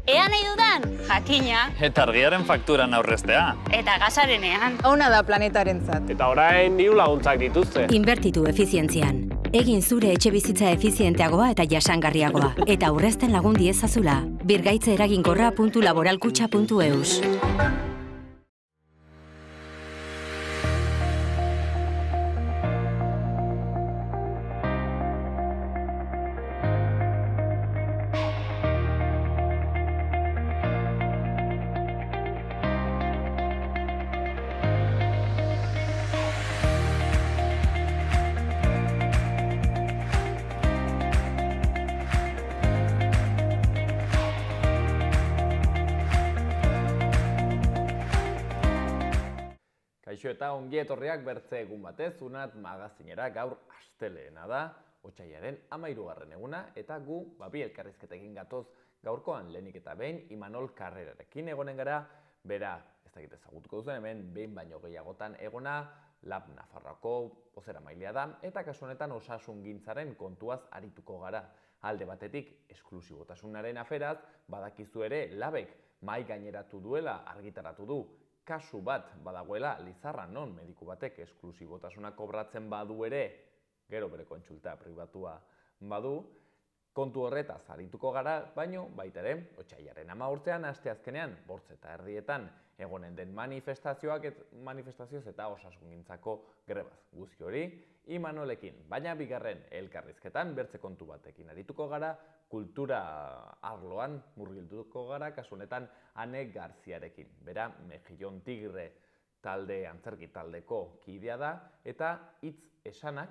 Ea nahi dudan, jakina. Eta argiaren fakturan aurreztea. Eta gasarenean. Ona da planetarentzat. Eta orain diru laguntzak dituzte. Inbertitu efizientzian. Egin zure etxe bizitza efizienteagoa eta jasangarriagoa. Eta aurrezten lagun diezazula. Birgaitze eraginkorra.laboralkutxa.eus. Kaixo eta ongi etorriak bertze egun batez, Unat magazinera gaur asteleena da, otsailaren 13. eguna, eta gu bi elkarrizketekin gatoz gaurkoan lehenik eta behin Imanol Carrerarekin egonen gara, bera, ez dakit ezagutuko duzen hemen, behin baino gehiagotan egona, Lab Nafarroako bozeramailea da, eta kasu honetan osasungintzaren kontuaz arituko gara. Alde batetik, esklusibotasunaren aferaz, badakizu ere Labek mahai gaineratu duela argitaratu du, kasu bat badagoela Lizarran non mediku batek esklusibotasuna kobratzen badu ere, gero bere kontsulta pribatua badu, kontu horretaz arituko gara, baino baita ere, otsailaren 14 asteazkenean, 8:30 egonen den manifestazioz eta osasungintzako grebaz. Guzti hori, Imanolekin, baina bigarren elkarrizketan bertze kontu batekin arituko gara, kultura arloan murgilduko gara, kasu honetan Ane Garziarekin. Bera, Mejillon Tigre talde antzerki taldeko kidea da, eta hitz esanak,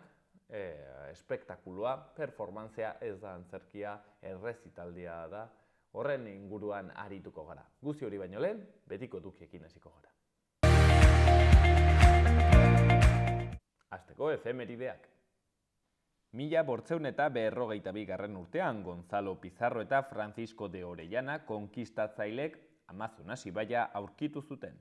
espektakulua, performantzea ez da antzerkia, errezitaldia da, horren inguruan arituko gara. Guzti hori baino lehen, betiko dukiekin hasiko gara. Hasteko efemerideak. 1942 urtean Gonzalo Pizarro eta Francisco de Orellana konkistatzailek Amazonas ibaia aurkitu zuten.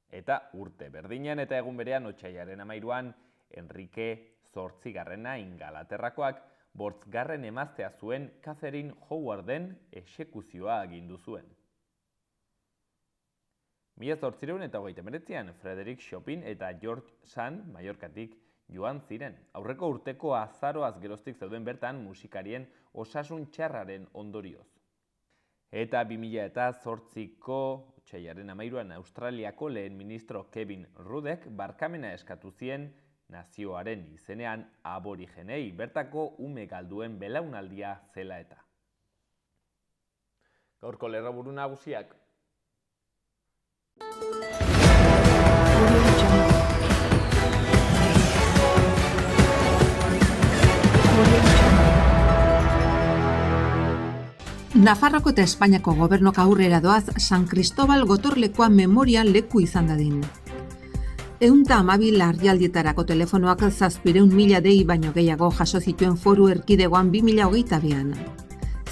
Eta urte berdinean eta egun berean otsailaren 13an Enrique VIII Ingalaterrakoak 8. emaztea zuen Catherine Howarden exekuzioa agindu zuen. 1839an Frederick Chopin eta George Sand Mallorcatik joan ziren. Aurreko urteko azaroaz geroztik zeuden bertan musikarien osasun txarraren ondorioz. Eta 2008ko otsailaren 13an Australiako lehen ministro Kevin Ruddek barkamena eskatu zien nazioaren izenean aborigenei bertako ume galduen belaunaldia zela eta. Gaurko lerroburu nagusiak. Nafarroko eta Espainiako gobernok aurrera doaz San Cristobal gotorlekoa memoria leku izan dadin. 112 larrialdietarako telefonoak 700.000 dei baino gehiago jaso zituen foru erkidegoan 2022an.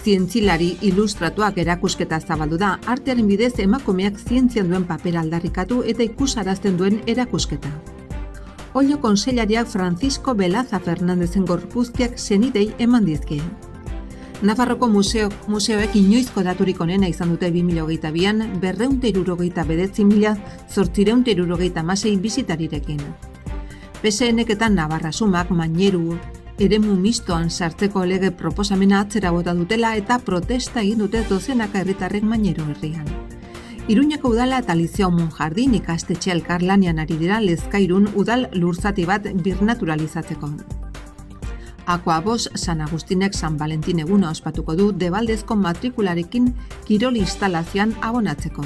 Zientzilari ilustratuak erakusketa zabaldu da, artearen bidez emakumeak zientzian duen papera aldarrikatu eta ikusarazten duen erakusketa. Oilo konseilariak Francisco Belaza Fernandezen gorpuzkiak senidei eman dizkie. Nafarroko museoek inoizko daturik onena izan dute 2022an 269.876 bisitarirekin. PSNek eta Navarra Sumak Maineru eremu mistoan sartzeko lege proposamena atzera bota dutela eta protesta egin dute dozenaka herritarrek Maineru herrian. Iruñeko udala eta Lizeo Monjardin ikastetxe elkarlanean ari dira Lezkairun udal lurzati bat birnaturalizatzeko. Akuabos San Agustinek San Valentin eguna ospatuko du Debaldezko matrikularekin kirol instalazioan abonatzeko.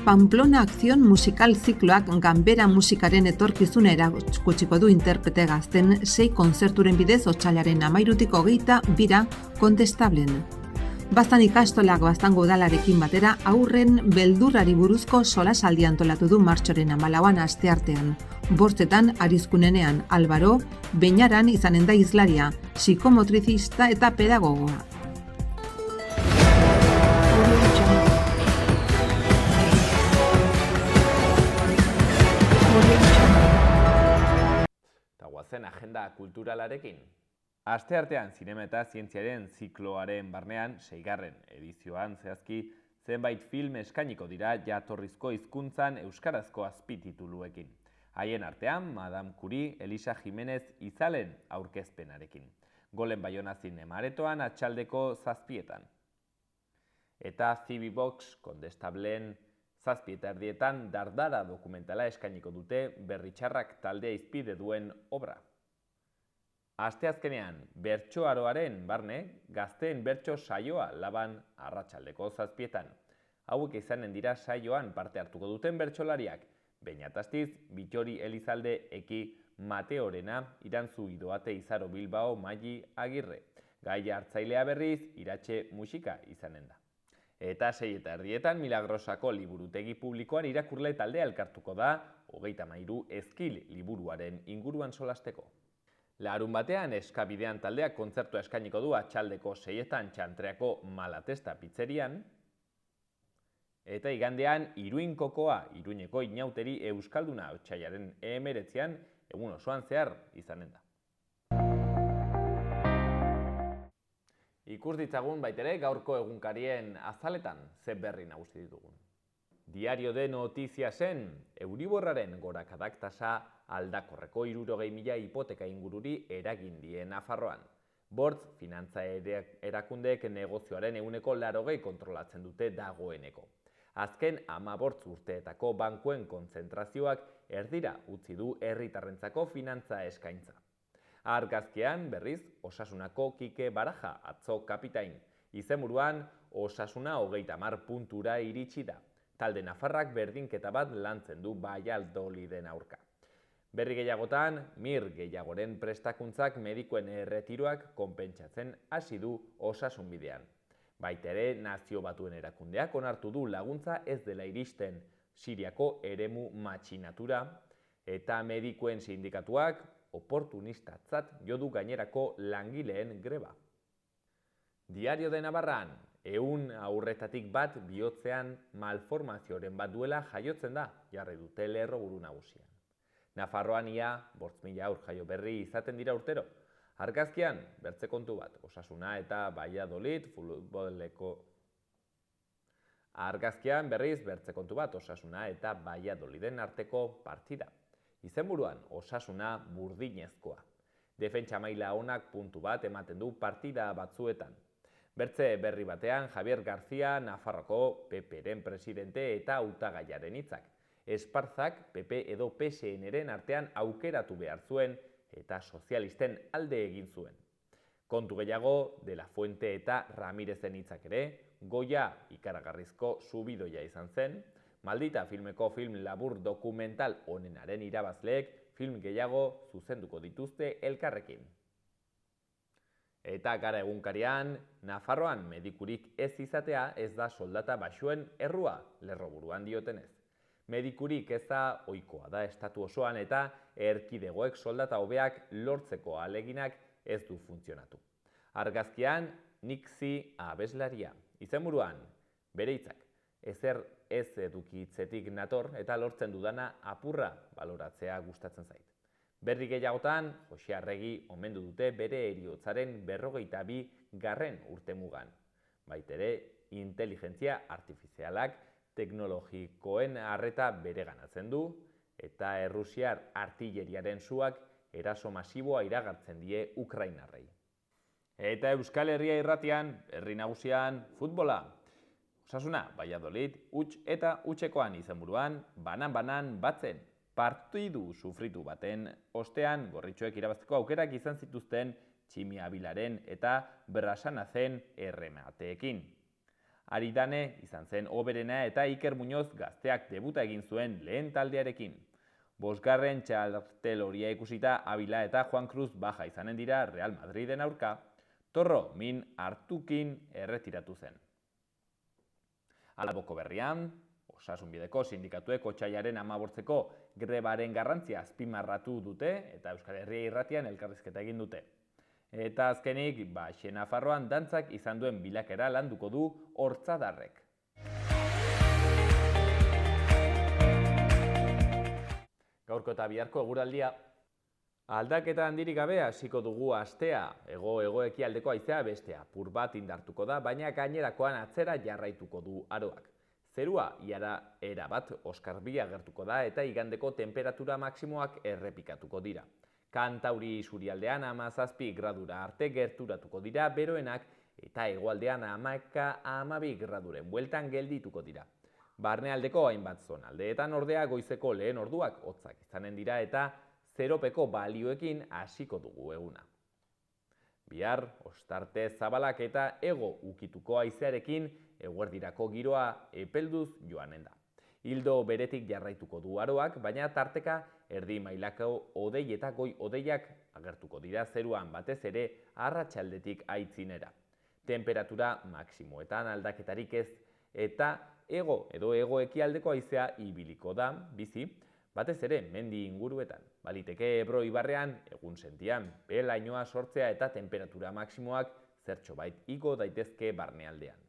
Pamplona Akzion musikal zikloak ganbera musikaren etorkizuna erakutsiko du interprete gazten 6 kontzerturen bidez otsailaren 13tik 22 kontestablen. Baztan ikastolak Baztango udalarekin batera aurren beldurrari buruzko solasaldi antolatu du martxoren 14an asteartean. 5 Arizkunenean Albaro, Beñaran izanen da hizlaria, psikomotrizista eta pedagogoa. Eta guazen agenda kulturalarekin. Asteartean zinema eta zientziaren zikloaren barnean, 6. edizioan zehazki, zenbait film eskainiko dira jatorrizko hizkuntzan euskarazko azpitituluekin. Haien artean, Madame Curie, Elisa Jimenez Izalen aurkezpenarekin. Golen Baiona Zinemaretoan atxaldeko 7:00. Eta Cibibox Kondestableen 7:30 Dardara dokumentala eskainiko dute Berritxarrak taldea hizpide duen obra. Asteazkenean, bertsoaroaren barne, gazteen bertso saioa Laban arratsaldeko 7:00. Hauek izanen dira saioan parte hartuko duten bertsolariak, Beñat Astiz, Bittori Elizalde Eki Mateorena, Irantzu Idoate Izaro Bilbao Maili Agirre, Gaia hartzailea berriz Iratxe Musika izanen da. Eta 6:30 Milagrosako liburutegi publikoan irakurle taldea elkartuko da 33 Ezkil liburuaren inguruan solasteko. Larunbatean Eskabidean taldeak kontzertua eskainiko du atxaldeko 6:00 Txantreako Malatesta pizzerian. Eta igandean Iruinkokoa, Iruñeko Inauteri Euskalduna otsailaren 19 egun osoan zehar izanen da. Ikus ditzagun baitere gaurko egunkarien azaletan ze berri nagusi ditugun. Diario de Notiziasen Euriborraren gorakadak tasa aldakorreko 60.000 hipoteka ingururi eragin die Nafarroan. Bortz finantza erakundeek negozioaren 80% kontrolatzen dute dagoeneko. Azken 15 urteetako bankuen kontzentrazioak erdira utzi du herritarrentzako finantza eskaintza. Argazkian berriz Osasunako Kike Baraja atzo kapitain. Izenburuan Osasuna 30 puntura iritsi da. Talde nafarrak berdinketa bat lantzen du Valladoliden aurka. Berri gehiagotan, Mir gehiagoren prestakuntzak medikuen erretiroak konpentsatzen hasi du osasunbidean. Baitere Nazio Batuen erakundeak onartu du laguntza ez dela iristen Siriako eremu matxinatura eta medikuen sindikatuak oportunistatzat jo du gainerako langileen greba. Diario de Navarran, 100 aurretatik bat bihotzean malformazioren bat duela jaiotzen da, jarri dute lerroburu nagusian. Nafarroan ia 5.000 aur jaio berri izaten dira urtero. Argazkian, bertze kontu bat, Osasuna eta Valladolid futboleko. Argazkian berriz bertze kontu bat, Osasuna eta Valladoliden arteko partida. Izenburuan, Osasuna burdinezkoa. Defentsa maila onak puntu bat ematen du partida batzuetan. Bertze berri batean, Javier García, Nafarroko PP-ren presidente eta hautagaiaren hitzak. Esparzak PP edo PSN-ren artean aukeratu behar zuen eta sozialisten alde egin zuen. Kontu gehiago, De La Fuente eta Ramirezen hitzak ere, Goya ikaragarrizko subidoia izan zen, Maldita filmeko film labur dokumental onenaren irabazleek film gehiago zuzenduko dituzte elkarrekin. Eta gara egunkarian, Nafarroan medikurik ez izatea ez da soldata baxuen errua, lerroburuan diotenez. Medikurik ez da ohikoa da estatu osoan eta erkidegoek soldata hobeak lortzeko ahaleginak ez du funtzionatu. Argazkian, Nixi abeslaria. Izenburuan, bere hitzak, ezer ez edukitzetik nator eta lortzen dudana apurra baloratzea gustatzen zait. Berri gehiagotan, Jose Arregi omendu dute bere heriotzaren 42. urtemugan. Baitere, inteligentzia artifizialak teknologikoen arreta bereganatzen du eta errusiar artilleriaren suak eraso masiboa iragartzen die Ukrainarrei. Eta Euskal Herria irratian, herri nagusian, futbola. Osasuna, Valladolid, huts eta hutsekoan izenburuan, banan-banan batzen. Partidu sufritu baten ostean gorritxoek irabazteko aukerak izan zituzten Tximi Abilaren eta Brasanazen erremateekin. Aridane izan zen hoberena eta Iker Muñoz gazteak debuta egin zuen lehen taldearekin. 5. txarteloria ikusita Abila eta Juan Cruz baja izanen dira Real Madriden aurka, Torro min hartukin erretiratu zen. Alboko berrian, Osasunbideko sindikatuek otsailaren 15ko grebaren garrantzia azpimarratu dute eta Euskal Herria irratian elkarrizketa egin dute. Eta azkenik, Nafarroan dantzak izan duen bilakera landuko du Hortzadarrek. Gaurko eta biharko eguraldia. Aldaketa handirik gabe hasiko dugu astea, hego-ekialdeko haizea bestea, apur bat indartuko da, baina gainerakoan atzera jarraituko du aroak. Zerua iara erabat oskarbi agertuko da eta igandeko temperatura maksimoak errepikatuko dira. Kantauri isurialdean 17 gradura arte gerturatuko dira beroenak eta hegoaldean 11-12 graduren bueltan geldituko dira. Barnealdeko hainbat zonaldeetan ordea goizeko lehen orduak hotzak izanen dira eta zeropeko balioekin hasiko dugu eguna. Bihar, ostarte zabalak eta hego ukituko haizearekin eguerdirako giroa epelduz joanen da. Ildo beretik jarraituko du aroak, baina tarteka erdi mailako hodei eta goi hodeiak agertuko dira zeruan batez ere arratsaldetik aitzinera. Temperatura maksimoetan aldaketarik ez eta hego edo hego-ekialdeko haizea ibiliko da bizi, batez ere mendi inguruetan. Baliteke Ebro ibarrean egun sentian, belainoa sortzea eta temperatura maksimoak zertxobait igo daitezke barnealdean.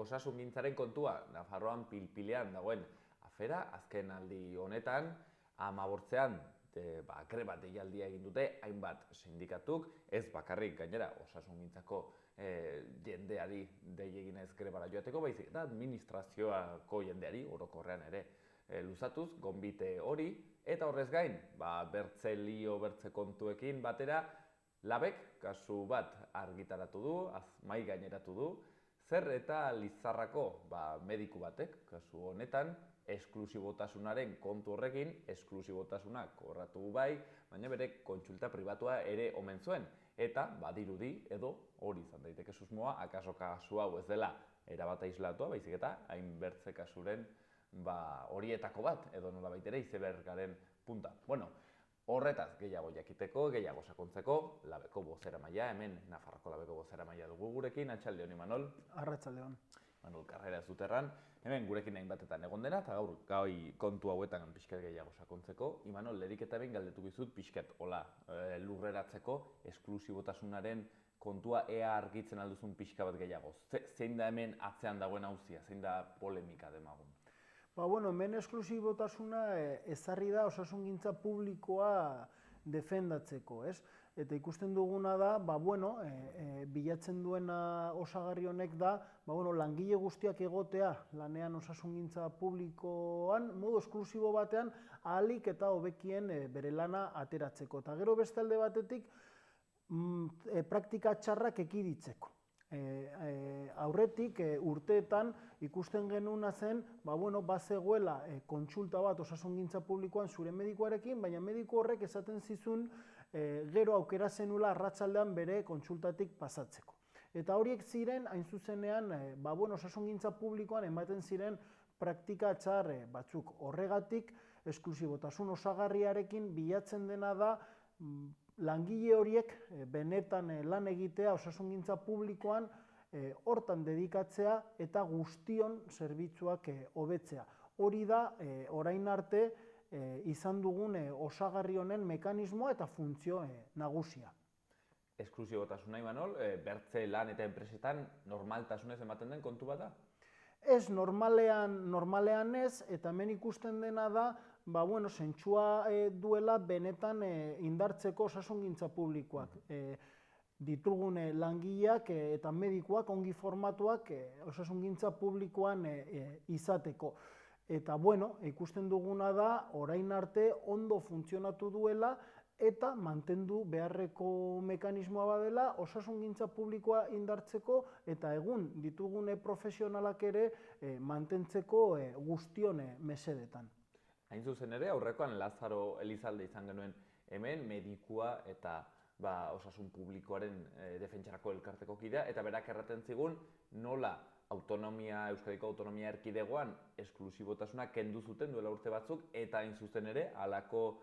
Osasungintzaren kontua, Nafarroan pilpilean dagoen afera, azken aldi honetan, 15ean greba deialdia egin dute, hainbat sindikatuk, ez bakarrik gainera osasungintzako jendeari dei egin ez grebara joateko, baizik eta administrazioako jendeari, orokorrean ere luzatuz, gonbite hori, eta horrez gain, bertze kontuekin batera, Labek kasu bat argitaratu du, mahai gaineratu du, zer eta Lizarrako mediku batek, kasu honetan, esklusibotasunaren kontu horrekin, esklusibotasuna kobratu bai, baina bere kontsulta pribatua ere omen zuen. Eta, badirudi, edo hori izan daiteke susmoa, akaso kasu hau ez dela erabat aislatua, baizik eta hainbertze kasuren horietako bat, edo nolabait ere izebergaren punta. Bueno, horretaz gehiago jakiteko, gehiago sakontzeko, Labeko bozeramaila, hemen Nafarroko Labeko bozeramaila dugu gurekin, atxalde honi Manol. Arratsalde on. Manol Karrera Zuterran, hemen gurekin hainbatetan egon dena, eta gaur gai kontu hauetan pixkat gehiago sakontzeko. Imanol, lehenik eta behin galdetu bizut pixkat hola lurreratzeko esklusibotasunaren kontua ea argitzen alduzun pixka bat gehiago. Zein da hemen atzean dagoen auzia, zein da polemika demagun? Hemen esklusibotasuna ezarri da osasungintza publikoa defendatzeko, ez? Eta ikusten duguna da, bilatzen duena osagarri honek da, langile guztiak egotea lanean osasungintza publikoan, modu esklusibo batean, ahalik eta hobekien bere lana ateratzeko. Eta gero beste alde batetik, praktika txarrak ekiditzeko. Aurretik urteetan ikusten genuna zen, bazegoela kontsulta bat osasungintza publikoan zure medikuarekin, baina mediku horrek esaten zizun gero aukera zenula arratsaldean bere kontsultatik pasatzeko. Eta horiek ziren, hain zuzenean, osasungintza publikoan ematen ziren praktika txar batzuk. Horregatik, esklusibotasun osagarriarekin bilatzen dena da langile horiek benetan lan egitea osasungintza publikoan hortan dedikatzea eta guztion zerbitzuak hobetzea. Hori da orain arte izan dugun osagarri honen mekanismoa eta funtzio nagusia. Esklusibotasuna, Imanol, bertze lan eta enpresetan normaltasunez ematen den kontu bat da? Ez, normalean ez, eta hemen ikusten dena da, zentsua duela benetan indartzeko osasungintza publikoak. Ditugun langileak eta medikuak ongi formatuak osasungintza publikoan izateko. Eta ikusten duguna da, orain arte ondo funtzionatu duela eta mantendu beharreko mekanismoa badela osasungintza publikoa indartzeko eta egun ditugune profesionalak ere mantentzeko guztion mesedetan. Hain zuzen ere, aurrekoan Lazaro Elizalde izan genuen hemen medikua eta osasun publikoaren defentsarako elkarteko kidea, eta berak erraten zigun nola Euskadiko autonomia erkidegoan esklusibotasuna kendu zuten duela urte batzuk, eta hain zuzen ere, halako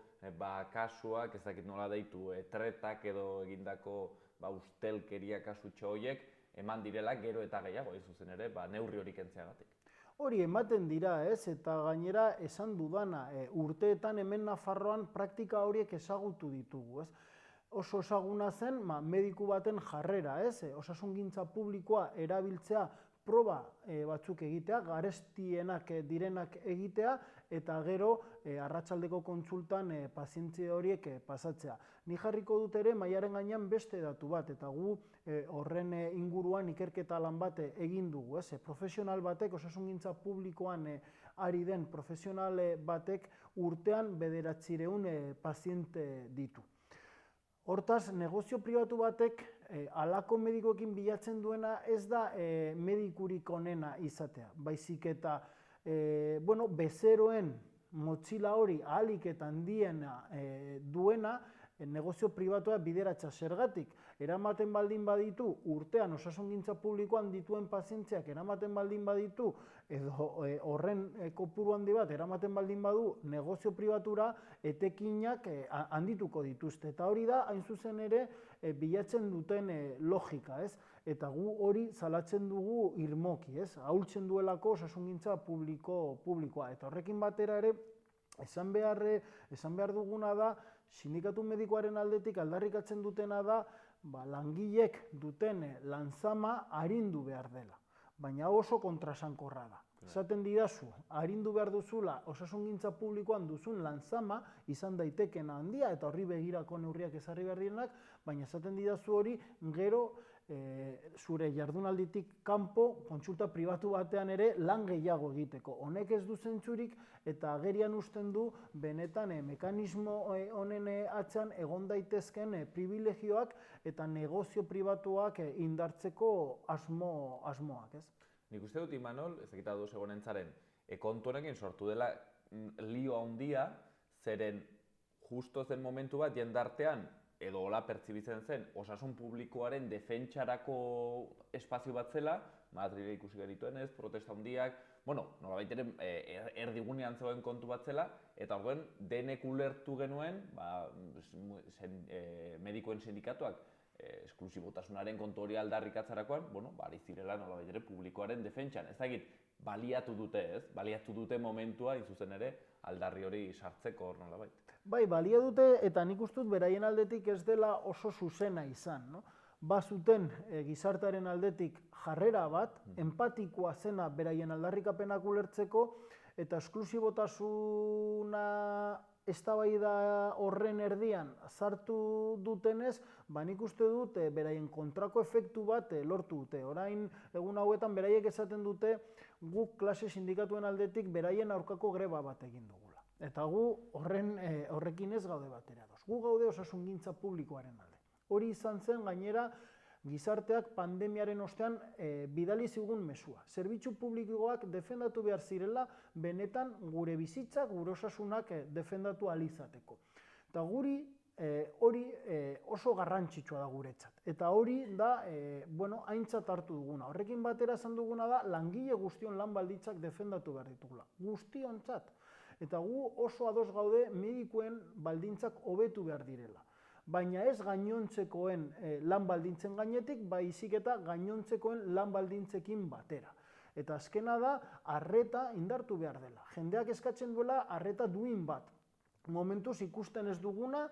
kasuak, ez dakit nola deitu, tretak edo egindako ustelkeria kasutxo horiek eman direla gero eta gehiago, hain zuzen ere, neurri hori kentzeagatik. Hori ematen dira, ez? Eta gainera esan dudana, urteetan hemen Nafarroan praktika horiek ezagutu ditugu, ez? Oso ezaguna zen mediku baten jarrera, ez? Osasungintza publikoa erabiltzea proba batzuk egitea, garestienak direnak egitea, eta gero arratsaldeko kontsultan pazientzia horiek pasatzea. Ni jarriko dut ere mahaiaren gainean beste datu bat, eta gu horren inguruan ikerketa lan bat egin dugu, ez? Profesional batek, osasungintza publikoan ari den profesional batek urtean 900 paziente ditu. Hortaz, negozio pribatu batek halako medikoekin bilatzen duena ez da medikurik onena izatea. Baizik eta bezeroen motxila hori ahalik eta handiena duena negozio pribatua bideratza. Zergatik, eramaten baldin baditu urtean osasungintza publikoan dituen pazientziak eramaten baldin baditu edo horren kopuru handi bat eramaten baldin badu negozio pribatura, etekinak handituko dituzte. Eta hori da, hain zuzen ere, bilatzen duten logika, ez? Eta gu hori salatzen dugu irmoki, ez? Ahultzen duelako osasungintza publikoa. Eta horrekin batera ere, esan behar duguna da, sindikatu medikoaren aldetik aldarrikatzen dutena da, langilek duten lanzama arindu behar dela. Baina oso kontrasankorra da. Esaten didazu, arindu behar duzula osasungintza publikoan duzun lanzama izan daitekena handia eta horri begirako neurriak ezarri behar direnak, baina esaten didazu hori gero zure jardunalditik kanpo kontsulta pribatu batean ere lan gehiago egiteko. Honek ez du zentzurik eta agerian uzten du benetan mekanismo honen atzean egon daitezken privilegioak eta negozio pribatuak indartzeko asmoak, ez? Nik uste dut, Imanol, ez dakit ados egonentzaren, kontu honekin sortu dela lio handia, zeren justo zen momentu bat jendartean, edo hola pertsibitzen zen, osasun publikoaren defentsarako espazio bat zela, Madrile ikusi genituen ez, protesta handiak, nolabait ere erdigunean zegoen kontu bat zela, eta orduan denek ulertu genuen, medikoen sindikatuak, esklusibotasunaren kontu hori aldarrikatzerakoan, ari zirela nolabait ere publikoaren defentsan. Ez dakit, baliatu dute ez, baliatu dute momentua, zuzen ere, aldarri hori sartzeko hor nolabait. Bai, balia dute, eta nik uste dut beraien aldetik ez dela oso zuzena izan. Bazuten gizartearen aldetik jarrera bat, empatikoa zena beraien aldarrikapenak ulertzeko, eta esklusibotasuna eztabaida horren erdian sartu dutenez, nik uste dut beraien kontrako efektu bat lortu dute. Orain egun hauetan beraiek esaten dute guk klase sindikatuen aldetik beraien aurkako greba bat egin dugula. Eta gu horrekin ez gaude batera ados. Gu gaude osasungintza publikoaren alde. Hori izan zen gainera gizarteak pandemiaren ostean bidali zigun mezua. Zerbitzu publikoak defendatu behar zirela benetan gure bizitzak, gure osasunak defendatu ahal izateko. Eta guri hori oso garrantzitsua da guretzat. Eta hori da aintzat hartu duguna. Horrekin batera esan duguna da langile guztion lan baldintzak defendatu behar ditugula. Guztiontzat. Eta gu oso ados gaude medikuen baldintzak hobetu behar direla. Baina ez gainontzekoen lan baldintzen gainetik, baizik eta gainontzekoen lan baldintzekin batera. Eta azkena da, arreta indartu behar dela. Jendeak eskatzen duela arreta duin bat. Momentuz ikusten ez duguna,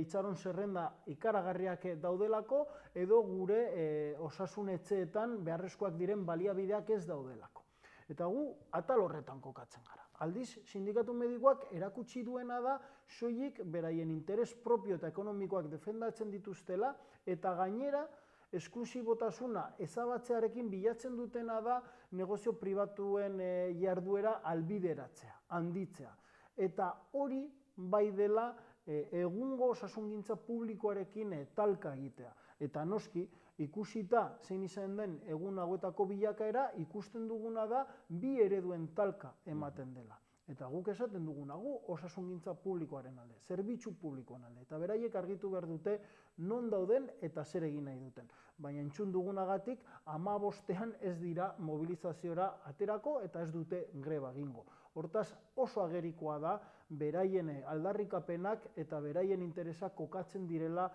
itxaron zerrenda ikaragarriak daudelako, edo gure osasun etxeetan beharrezkoak diren baliabideak ez daudelako. Eta gu atal horretan kokatzen gara. Aldiz, sindikatu medikoak erakutsi duena da soilik beraien interes propio eta ekonomikoak defendatzen dituztela eta gainera esklusibotasuna ezabatzearekin bilatzen dutena da negozio pribatuen jarduera albideratzea, handitzea. Eta hori bai dela egungo osasungintza publikoarekin talka egitea. Eta noski, ikusita zein izan den egun hauetako bilakaera, ikusten duguna da bi ereduen talka ematen dela. Eta guk esaten duguna, gu osasungintza publikoaren alde, zerbitzu publikoan alde. Eta beraiek argitu behar dute non dauden eta zer egin nahi duten. Baina entzun dugunagatik 15ean ez dira mobilizaziora aterako eta ez dute greba egingo. Hortaz oso agerikoa da beraien aldarrikapenak eta beraien interesak kokatzen direla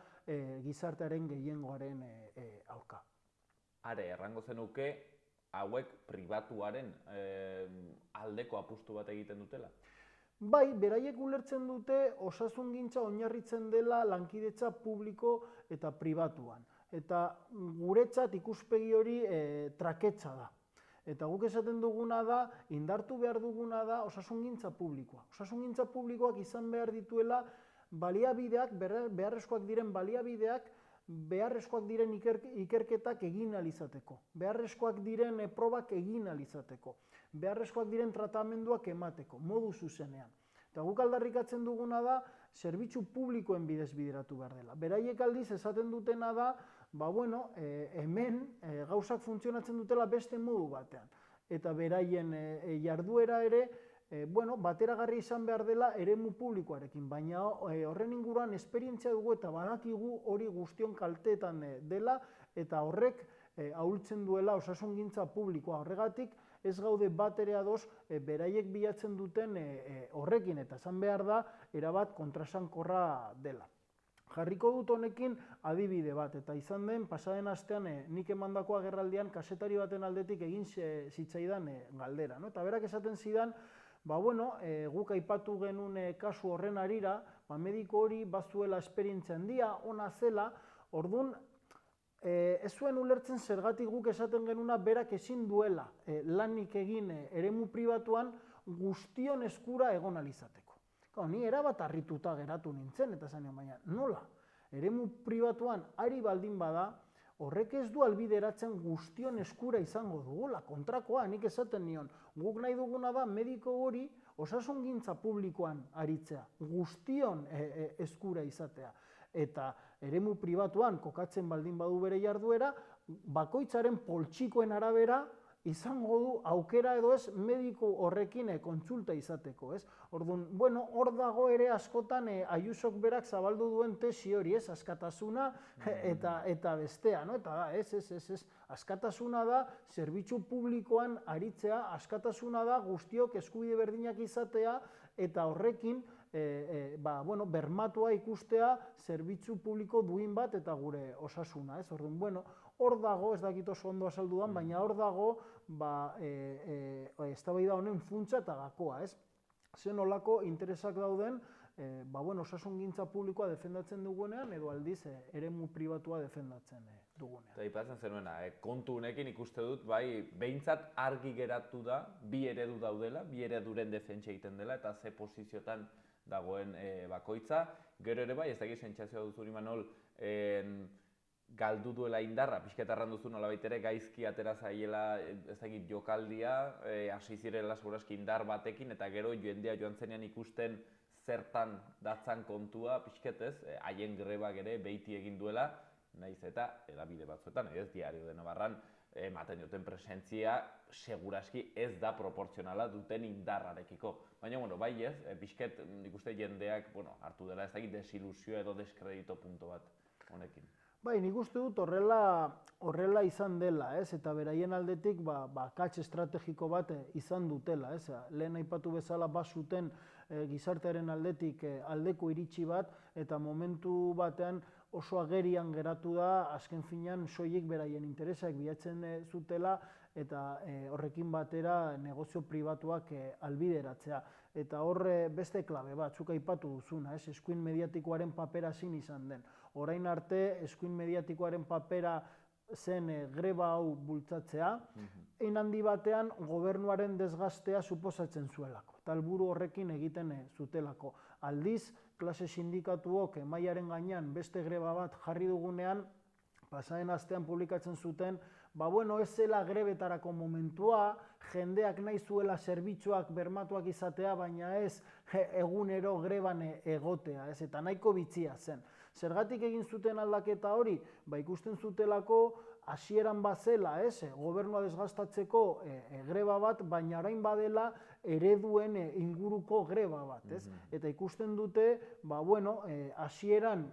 gizartearen gehiengoaren aurka. Are, errango zenuke, hauek pribatuaren aldeko apustu bat egiten dutela? Bai, beraiek ulertzen dute osasungintza oinarritzen dela lankidetza publiko eta pribatuan. Eta guretzat ikuspegi hori traketsa da. Eta guk esaten duguna da, indartu behar duguna da osasungintza publikoa. Osasungintza publikoak izan behar dituela baliabideak, beharrezkoak diren baliabideak, beharrezkoak diren ikerketak egin alizateko, beharrezkoak diren probak egin alizateko, beharrezkoak diren tratamenduak emateko, modu zuzenean. Eta guk aldarrikatzen duguna da, zerbitzu publikoen bidez bideratu behar dela. Beraiek aldiz esaten dutena da, hemen gauzak funtzionatzen dutela beste modu batean. Eta beraien jarduera ere, bateragarri izan behar dela eremu publikoarekin, baina horren inguruan esperientzia dugu eta badakigu hori guztion kalteetan dela eta horrek ahultzen duela osasungintza publikoa. Horregatik ez gaude bat ere ados beraiek bilatzen duten horrekin eta esan behar da erabat kontraesankorra dela. Jarriko dut honekin adibide bat, eta izan den pasaden astean nik emandako agerraldian kazetari baten aldetik egin zitzaidan galdera. Eta berak esaten zidan, guk aipatu genuen kasu horren harira, mediko hori bazuela esperientzia handia, ona zela, orduan ez zuen ulertzen zergatik guk esaten genuna berak ezin duela lanik egin eremu pribatuan guztion eskura egon alizateko. Ni erabat harrituta geratu nintzen, eta zanean baina nola? Eremu pribatuan ari baldin bada, horrek ez du albideratzen guztion eskura izango dugula, kontrakoa, nik esaten nion. Guk nahi duguna da mediko hori osasungintza publikoan aritzea, guztion eskura izatea. Eta eremu pribatuan kokatzen baldin badu bere jarduera, bakoitzaren poltsikoen arabera izango du aukera edo ez mediko horrekin kontsulta izateko, ez? Orduan, hor dago ere askotan Ayusok berak zabaldu duen tesi hori, ez? Askatasuna eta bestea, no? Eta ez, askatasuna da zerbitzu publikoan aritzea, askatasuna da guztiok eskubide berdinak izatea eta horrekin bermatua ikustea zerbitzu publiko duin bat eta gure osasuna, ez? Orduan, hor dago, ez dakit oso ondo azaldudan, baina hor dago eztabaida honen funtsa eta gakoa, ez? Zen olako interesak dauden osasungintza publikoa defendatzen dugunean edo aldiz eremu pribatua defendatzen dugunean. Eta aipatzen zenuena, kontu honekin ikuste dut, behintzat argi geratu da, bi eredu daudela, bi ereduren defentsa egiten dela eta ze posiziotan dagoen bakoitza. Gero ere ez dakit sentsazioa duzuri Manol, galdu duela indarra, pixketarran duzu nolabait ere gaizki atera zaiela ez dakit jokaldia, hasi zirela segurazki indar batekin eta gero jendea joan zenean ikusten zertan datzan kontua, pixketez, haien grebak ere beiti egin duela, nahiz eta edabide batzuetan, ez Diario de Navarran, ematen duten presentzia segurazki ez da proportzionala duten indarrarekiko. Baina, bai ez, pixket ikuste jendeak hartu dela ez dakit desilusio edo deskredito punto bat honekin. Bai, nik uste dut horrela izan dela, eta beraien aldetik akats estrategiko bat izan dutela. Lehen aipatu bezala bazuten gizartearen aldetik aldeko iritsi bat, eta momentu batean oso agerian geratu da, azken finean soilik beraien interesak bilatzen zutela, eta horrekin batera negozio pribatuak albideratzea. Eta horre beste klabe bat, zuk aipatu duzuna, eskuin mediatikoaren papera zin izan den. Orain arte, eskuin mediatikoaren papera zen greba hau bultzatzea, hein handi batean gobernuaren desgastea suposatzen zuelako, eta helburu horrekin egiten zutelako. Aldiz, klase sindikatuok mailaren gainean beste greba bat jarri dugunean, pasaden astean publikatzen zuten, ez zela grebetarako momentua, jendeak nahi zuela zerbitzuak bermatuak izatea, baina ez egunero greban egotea, eta nahiko bitxia zen. Zergatik egin zuten aldaketa hori? Ikusten zutelako hasieran bazela, gobernua desgastatzeko greba bat, baina orain badela ereduen inguruko greba bat, eta ikusten dute, hasieran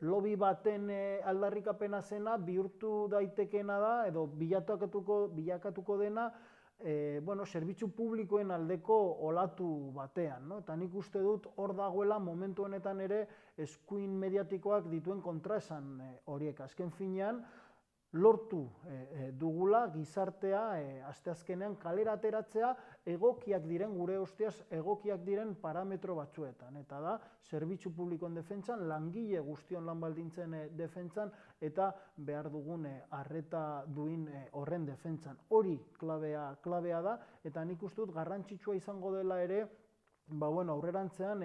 lobby baten aldarrikapena zena bihurtu daitekeena da, edo bilakatuko dena, zerbitzu publikoen aldeko olatu batean. Eta nik uste dut hor dagoela momentu honetan ere eskuin mediatikoak dituen kontraesan horiek. Azken finean, lortu dugula gizartea asteazkenean kalera ateratzea egokiak diren, gure usteaz egokiak diren parametro batzuetan. Eta da, zerbitzu publikoen defentsan, langile guztion lan baldintzen defentsan, eta behar dugun arreta duin horren defentsan. Hori klabea da, eta nik uste dut garrantzitsua izango dela ere, aurrerantzean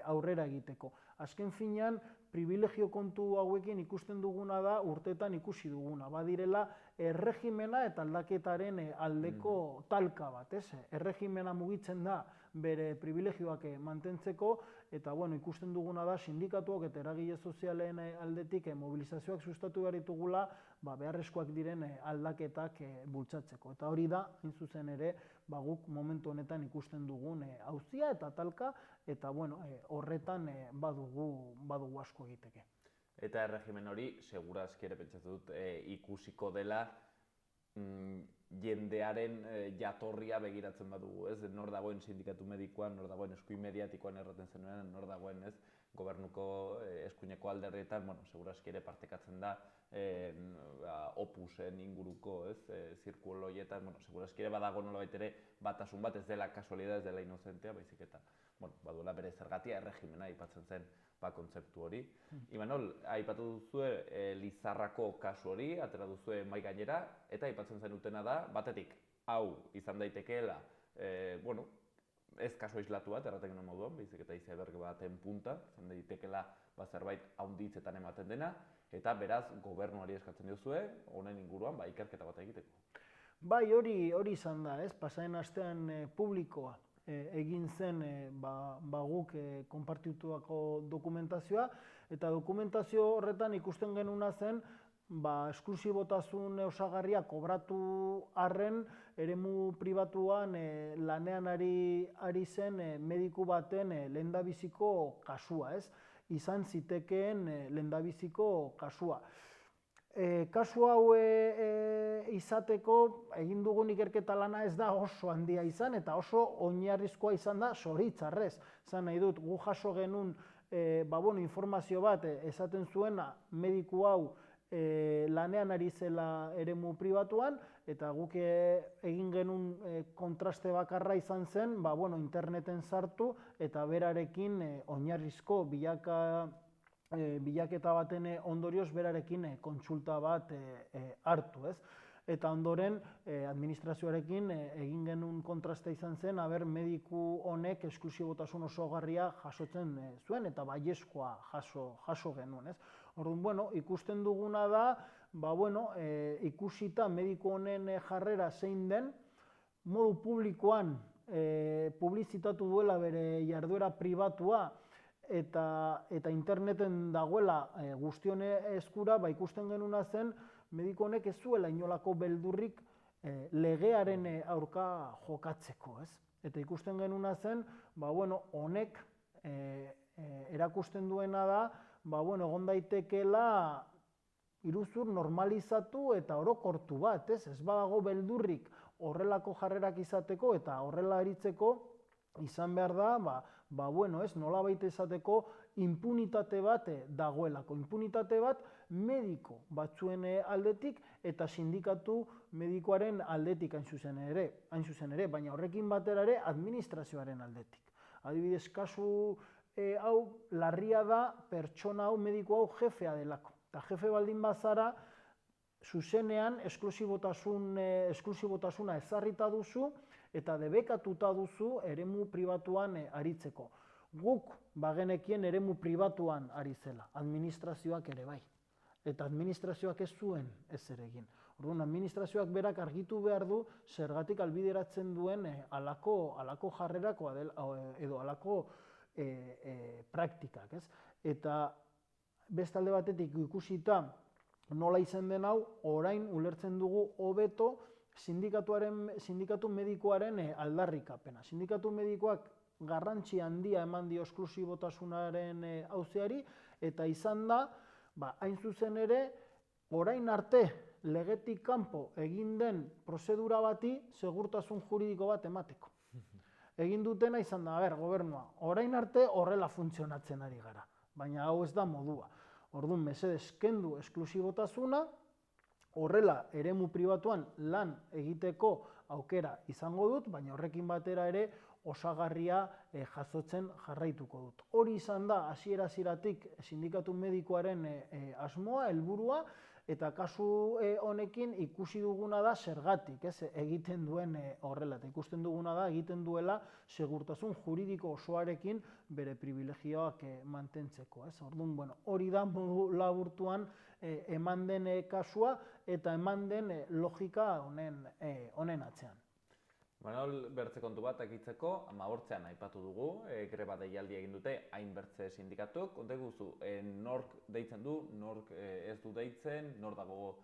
aurrera egiteko. Azken finean, privilegio kontu hauekin ikusten duguna da urteetan ikusi duguna. Badirela, erregimena eta aldaketaren aldeko talka bat, ez? Erregimena mugitzen da bere privilegioak mantentzeko, eta ikusten duguna da sindikatuak eta eragile sozialen aldetik mobilizazioak sustatu behar ditugula beharrezkoak diren aldaketak bultzatzeko. Eta hori da, hain zuzen ere, guk momentu honetan ikusten dugun auzia eta talka, eta horretan badugu asko egiteke. Eta erregimen hori, segurazki ere pentsatu dut, ikusiko dela jendearen jatorria begiratzen badugu, ez? Nor dagoen sindikatu medikoan, nor dagoen eskuin mediatikoan erraten zenuen, nor dagoen, ez? Gobernuko eskuineko alderrietan, segurazki ere partekatzen da opusen inguruko, ez? Zirkulo horietan, segurazki ere badago nolabait ere batasun bat, ez dela kasualidad, ez dela inozentea, baizik eta baduela bere zergatia erregimena aipatzen zen kontzeptu hori. Imanol, aipatu duzue Lizarrako kasu hori, atera duzue mahai gainera, eta aipatzen zenutena da, batetik, hau izan daitekeela, ez kasu aislatu bat, erraten genuen moduan, baizik eta izeberg baten punta, izan daitekeela zerbait haunditzetan ematen dena, eta beraz, gobernuari eskatzen diozue, honen inguruan, ikerketa bat egiteko. Bai, hori izan da, ez? Pasaren astean publikoa egin zen guk konpartituako dokumentazioa, eta dokumentazio horretan ikusten genuna zen esklusibotasun osagarria kobratu arren eremu pribatuan lanean ari zen mediku baten lehendabiziko kasua, ez? Izan zitekeen lehendabiziko kasua. Kasu hau izateko egin dugun ikerketa lana ez da oso handia izan eta oso oinarrizkoa izan da zoritxarrez. Zan nahi dut, gu jaso genuen informazio bat esaten zuena mediku hau lanean ari zela eremu pribatuan, eta guk egin genuen kontraste bakarra izan zen, interneten sartu eta berarekin oinarrizko bilaketa baten ondorioz berarekin kontsulta bat hartu, ez? Eta ondoren, administrazioarekin egin genuen kontraste izan zen, mediku honek esklusibotasun osogarria jasotzen zuen, eta baiezkoa jaso genuen, ez? Orduan, ikusten duguna da, ikusita mediku honen jarrera zein den, modu publikoan publizitatu duela bere jarduera pribatua, eta interneten dagoela guztion eskura, ikusten genuna zen, mediku honek ez zuela inolako beldurrik legearen aurka jokatzeko, ez? Eta ikusten genuna zen, honek erakusten duena da, egon daitekeela iruzur normalizatu eta orokortu bat, ez? Ez badago beldurrik horrelako jarrerak izateko eta horrela aritzeko, izan behar da, nolabait esateko impunitate bat dagoelako. Impunitate bat mediko batzuen aldetik eta sindikatu medikoaren aldetik hain zuzen ere, baina horrekin batera ere administrazioaren aldetik. Adibidez, kasu hau larria da pertsona hau, mediku hau jefea delako. Eta jefe baldin bazara, zuzenean esklusibotasuna ezarrita duzu eta debekatuta duzu eremu pribatuan aritzeko. Guk bagenekien eremu pribatuan ari zela, administrazioak ere bai. Eta administrazioak ez zuen ezer egin. Orduan, administrazioak berak argitu behar du zergatik albideratzen duen halako jarrerako edo halako praktikak, ez? Eta bestalde batetik ikusita nola izan den hau, orain ulertzen dugu hobeto sindikatu medikoaren aldarrikapena. Sindikatu medikoak garrantzi handia eman dio esklusibotasunaren auziari, eta izan da, hain zuzen ere, orain arte legetik kanpo egin den prozedura bati segurtasun juridiko bat emateko. Egin dutena izan da, gobernua, orain arte horrela funtzionatzen ari gara, baina hau ez da modua. Orduan, mesedez kendu esklusibotasuna, Horrela, eremu pribatuan lan egiteko aukera izango dut, baina horrekin batera ere osagarria jasotzen jarraituko dut. Hori izan da hasiera-hasieratik sindikatu medikoaren asmoa, helburua, eta kasu honekin ikusi duguna da zergatik egiten duen horrela. Eta ikusten duguna da egiten duela segurtasun juridiko osoarekin bere privilegioak mantentzeko. Orduan, hori da modu laburtuan eman den kasua eta eman den logika honen atzean. Manol, bertze kontu bat akitzeko, 15ean aipatu dugu, greba deialdia egin dute, hainbertze sindikatuk. Konta guzu, nork deitzen du, nork ez du deitzen, nor dago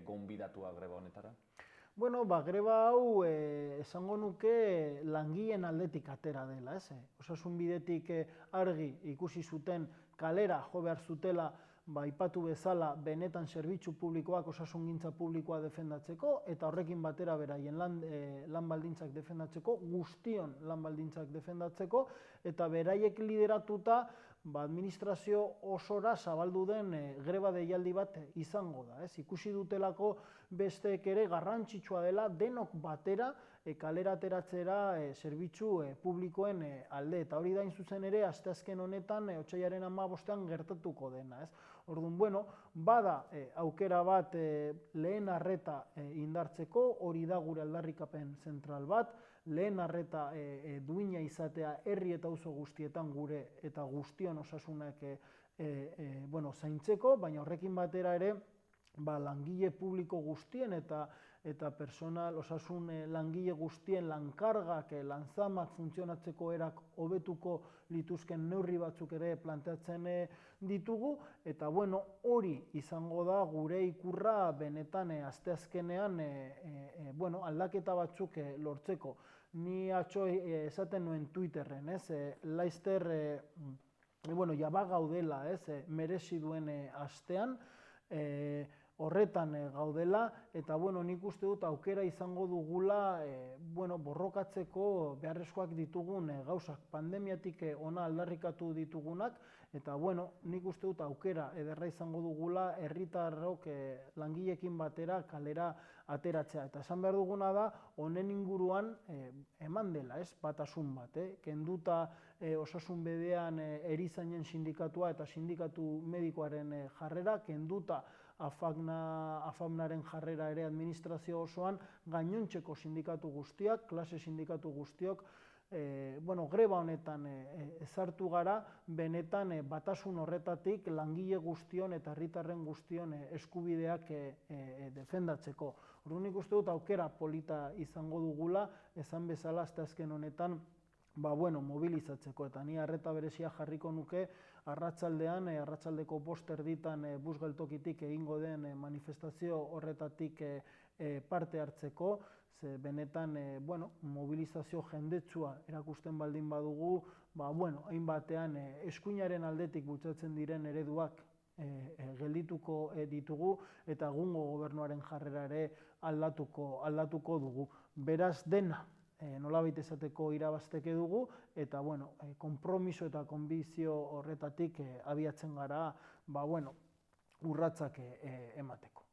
gonbidatua greba honetara? Bueno, greba hau esango nuke langileen aldetik atera dela, Osasun bidetik argi ikusi zuten kalera jo behar zutela aipatu bezala benetan zerbitzu publikoak, osasungintza publikoa defendatzeko eta horrekin batera beraien lan baldintzak defendatzeko, guztion lan baldintzak defendatzeko eta beraiek lideratuta administrazio osora zabaldu den greba deialdi bat izango da. Ikusi dutelako besteek ere garrantzitsua dela denok batera kalera ateratzera zerbitzu publikoen alde. Eta hori da hain zuzen ere asteazken honetan otsailaren 15ean gertatuko dena. Orduan, bada aukera bat lehen arreta indartzeko, hori da gure aldarrikapen zentral bat, lehen arreta duina izatea herri eta auzo guztietan gure eta guztion osasunak zaintzeko, baina horrekin batera ere langile publiko guztien eta personal osasun langile guztien lankargak, lanzamak funtzionatzeko erak hobetuko lituzken neurri batzuk ere planteatzen ditugu, eta hori izango da gure ikurra benetan asteazkenean aldaketa batzuk lortzeko. Ni atzo esaten nuen Twitterren, Laster jaba gaudela, merezi duen astean, horretan gaudela, eta nik uste dut aukera izango dugula borrokatzeko beharrezkoak ditugun gauzak, pandemiatik ona aldarrikatu ditugunak, eta nik uste dut aukera ederra izango dugula herritarrok langileekin batera kalera ateratzea. Eta esan behar duguna da, honen inguruan eman dela, batasun bat, kenduta osasun bedean erizainen sindikatua eta sindikatu medikoaren jarrera, kenduta AFAMNaren jarrera ere administrazio osoan, gainontzeko sindikatu guztiak, klase sindikatu guztiok, greba honetan ezartu gara, benetan batasun horretatik langile guztion eta herritarren guztion eskubideak defendatzeko. Orduan nik uste dut aukera polita izango dugula, esan bezala asteazken honetan mobilizatzeko, eta ni arreta berezia jarriko nuke arratsaldeko 5:30 bus geltokitik egingo den manifestazio horretatik parte hartzeko, ze benetan mobilizazio jendetsua erakusten baldin badugu, hainbatean eskuinaren aldetik bultzatzen diren ereduak geldituko ditugu eta egungo gobernuaren jarrera ere aldatuko dugu. Beraz dena nolabait esateko irabazteke dugu, eta konpromiso eta konbizio horretatik abiatzen gara urratsak emateko.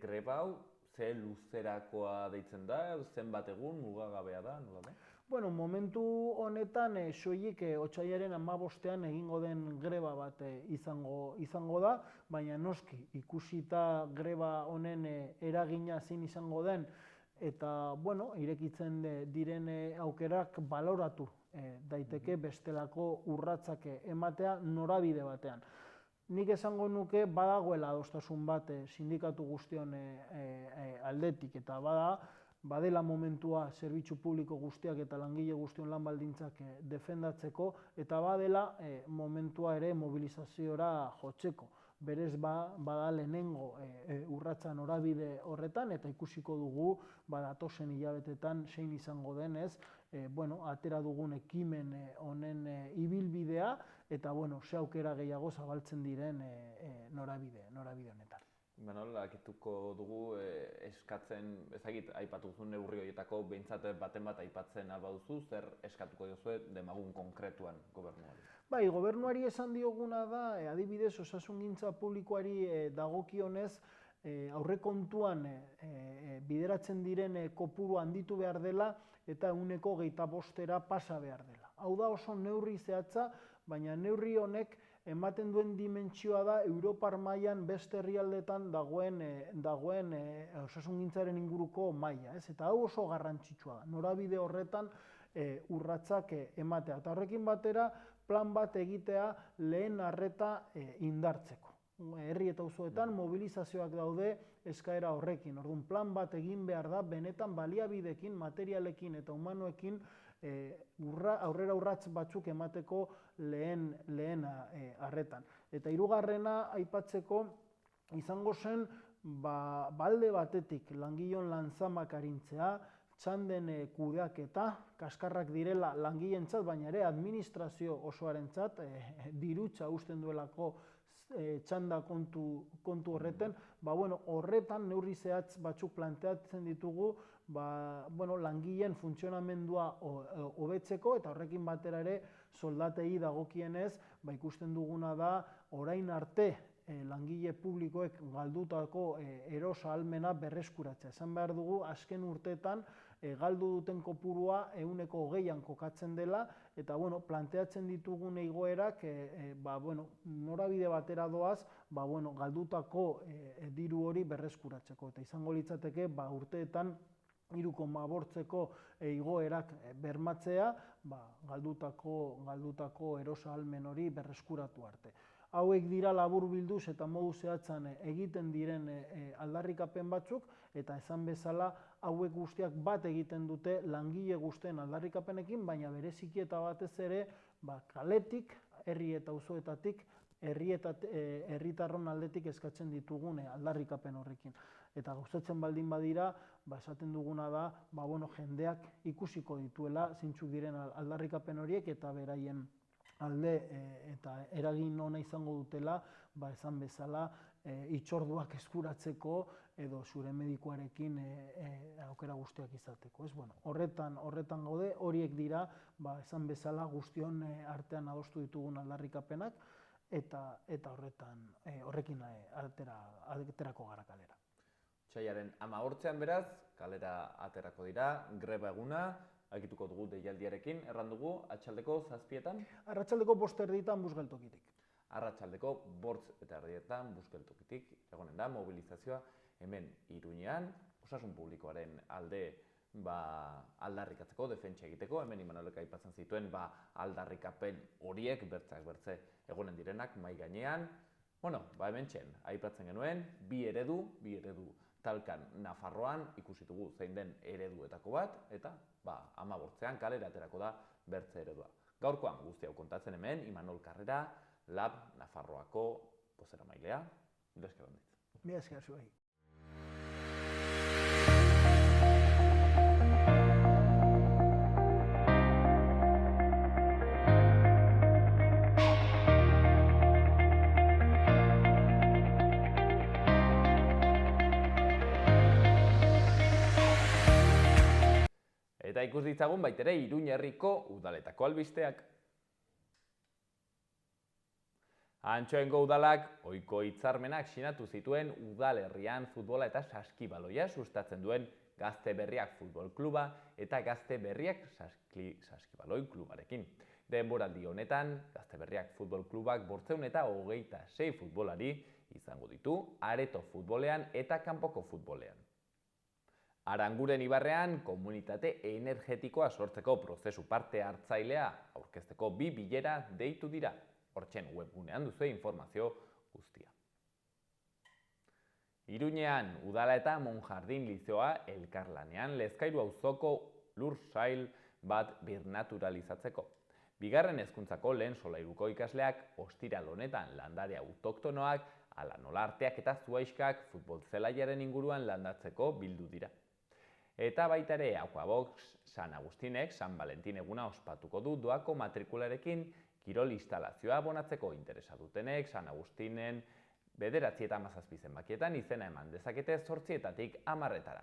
Greba hau, ze luzerakoa deitzen da, zenbat egun, mugagabea da, nola da? Momentu honetan soilik otsailaren 15ean egingo den greba bat izango da, baina noski ikusita greba honen eragina zein izango den, eta irekitzen diren aukerak baloratu daiteke bestelako urratsak ematea norabide batean. Nik esango nuke badagoela adostasun bat sindikatu guztion aldetik, eta badela momentua zerbitzu publiko guztiak eta langile guztion lan baldintzak defendatzeko, eta badela momentua ere mobilizaziora jotzeko. Berez bada lehenengo urratsa norabide horretan, eta ikusiko dugu datozen hilabetetan zein izango denez, atera dugun ekimen honen ibilbidea, eta ze aukera gehiago zabaltzen diren norabide honetan. Manol, akituko dugu eskatzen, ezagit, aipatu zuen neurri horietako behintzat baten bat aipatzen albaduzu, zer eskatuko diozue demagun konkretuan gobernuari? Bai, gobernuari esan dioguna da, adibidez, osasungintza publikoari dagokionez, aurrekontuan bideratzen diren kopuru handitu behar dela eta 25%ra pasa behar dela. Hau da oso neurri zehatza, baina neurri honek ematen duen dimentsioa da Europar mailan beste herrialdetan dagoen osasungintzaren inguruko maila, ez? Eta hau oso garrantzitsua da, norabide horretan urratsak ematea. Eta horrekin batera plan bat egitea lehen arreta indartzeko. Herri eta auzoetan mobilizazioak daude eskaera horrekin. Orduan plan bat egin behar da benetan baliabidekin, materialekin eta humanoekin aurrera urrats batzuk emateko lehen arretan. Eta hirugarrena aipatzeko izango zen alde batetik langileon lan-zamak arintzea, txanden kudeaketa, kaskarrak direla langileentzat, baina ere administrazio osoarentzat, dirutza uzten duelako txanda kontu horreten, horretan neurri zehatz batzuk planteatzen ditugu langileen funtzionamendua hobetzeko eta horrekin batera ere soldatei dagokienez ikusten duguna da orain arte langile publikoek galdutako eros-ahalmena berreskuratzea. Esan behar dugu azken urteetan galdu duten kopurua 20%an kokatzen dela eta planteatzen ditugun igoerak norabide batera doaz galdutako diru hori berreskuratzeko eta izango litzateke urteetan 3,8ko igoerak bermatzea galdutako eros-ahalmen hori berreskuratu arte. Hauek dira laburbilduz eta modu zehatzan egiten diren aldarrikapen batzuk eta esan bezala hauek guztiak bat egiten dute langile guztien aldarrikapenekin, baina bereziki eta batez ere kaletik, herri eta auzoetatik, herritarron aldetik eskatzen ditugun aldarrikapen horrekin. Eta gauzatzen baldin badira, esaten duguna da, jendeak ikusiko dituela zeintzuk diren aldarrikapen horiek eta beraien alde eta eragin ona izango dutela, esan bezala, hitzorduak eskuratzeko edo zure medikuarekin aukera guztiak izateko. Horretan gaude, horiek dira, esan bezala, guztion artean adostu ditugun aldarrikapenak eta horrekin aterako gara kalera. Otsailaren 14an beraz, kalera aterako dira, greba eguna, agituko dugu deialdiarekin, erran dugu, atxaldeko 7etan? Arratsaldeko 5:00 bus-geltokitik. Arratsaldeko 5:00 bus-geltokitik, egonen da, mobilizazioa hemen Iruñean, osasun publikoaren alde aldarrikatzeko, defentsa egiteko, hemen Imanolek aipatzen zituen aldarrikapen horiek, bertzak bertze egonen direnak, mahai gainean. Hemen txen, aipatzen genuen, bi eredu talkan Nafarroan ikusitugu zein den ereduetako bat, eta 15ean kalera aterako da bertze eredua. Gaurkoan guzti hau kontatzen hemen, Imanol Karrera, Lab Nafarroako bozeramailea. Mila esker handitz. Mila esker zuei. Eta ikus ditzagun baitere Iruña herriko udaletako albisteak. Antxoengo udalak ohiko hitzarmenak sinatu zituen udalerrian futbola eta saskibaloia sustatzen duen Gazte Berriak Futbol Kluba eta Gazte Berriak Saskibaloi Klubarekin. Denboraldi honetan, Gazte Berriak Futbol Klubak 426 futbolari izango ditu areto futbolean eta kanpoko futbolean. Aranguren Ibarrean komunitate energetikoa sortzeko prozesu parte hartzailea aurkezteko 2 bilera deitu dira. Hortzen webgunean duzu informazio guztia. Iruñean udala eta Monjardin lizeoa elkarlanean Lezkairu auzoko lursail bat birnaturalizatzeko. Bigarren hezkuntzako lehen solairuko ikasleak ostiral honetan landare autoktonoak, hala nola arteak eta zuaiskak futbol zelaiaren inguruan landatzeko bildu dira. Eta baita ere Aquabox San Agustinek San Valentin eguna ospatuko du doako matrikularekin kirol instalazioa abonatzeko interesa dutenek San Agustinen 9:17 zenbakietan izena eman dezakete 8:00-etatik 10:00-etara.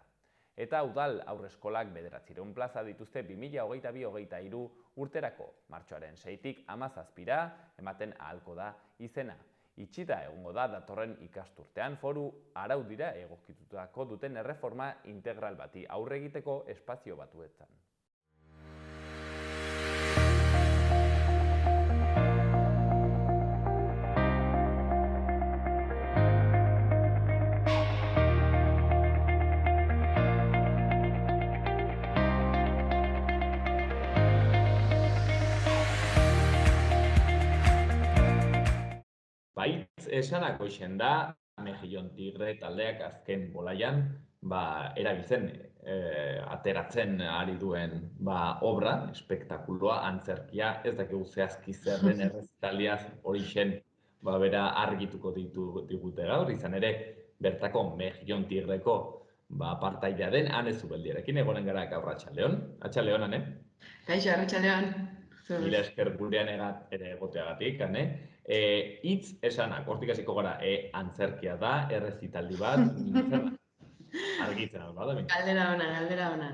Eta udal aurreskolak 900 plaza dituzte 2022-23 urterako, martxoaren 6-tik 17-ra ematen ahalko da izena. Itxita egongo da datorren ikasturtean foru araudira egokitutako duten erreforma integral bati aurre egiteko espazio batuetan. Baitz esanak hoxen da, Mejillon Tigre taldeak azken bolaian erabiltzen, ateratzen ari duen obra, espektakuloa, antzerkia, ez dakigu zehazki zer den errezitaldiaz horixen bera argituko digute gaur, izan ere bertako Mejillon Tigreko partaidea den Ane Zubeldiarekin egonen gara gaur Atxaldeon. Atxaldeon, Ane? Kaixo, Arratsaldeon. Mila esker gurean ere egoteagatik, Ane. Hitz esanak, hortik hasiko gara, antzerkia da, errezitaldi bat, argitzen hau da. Galdera ona.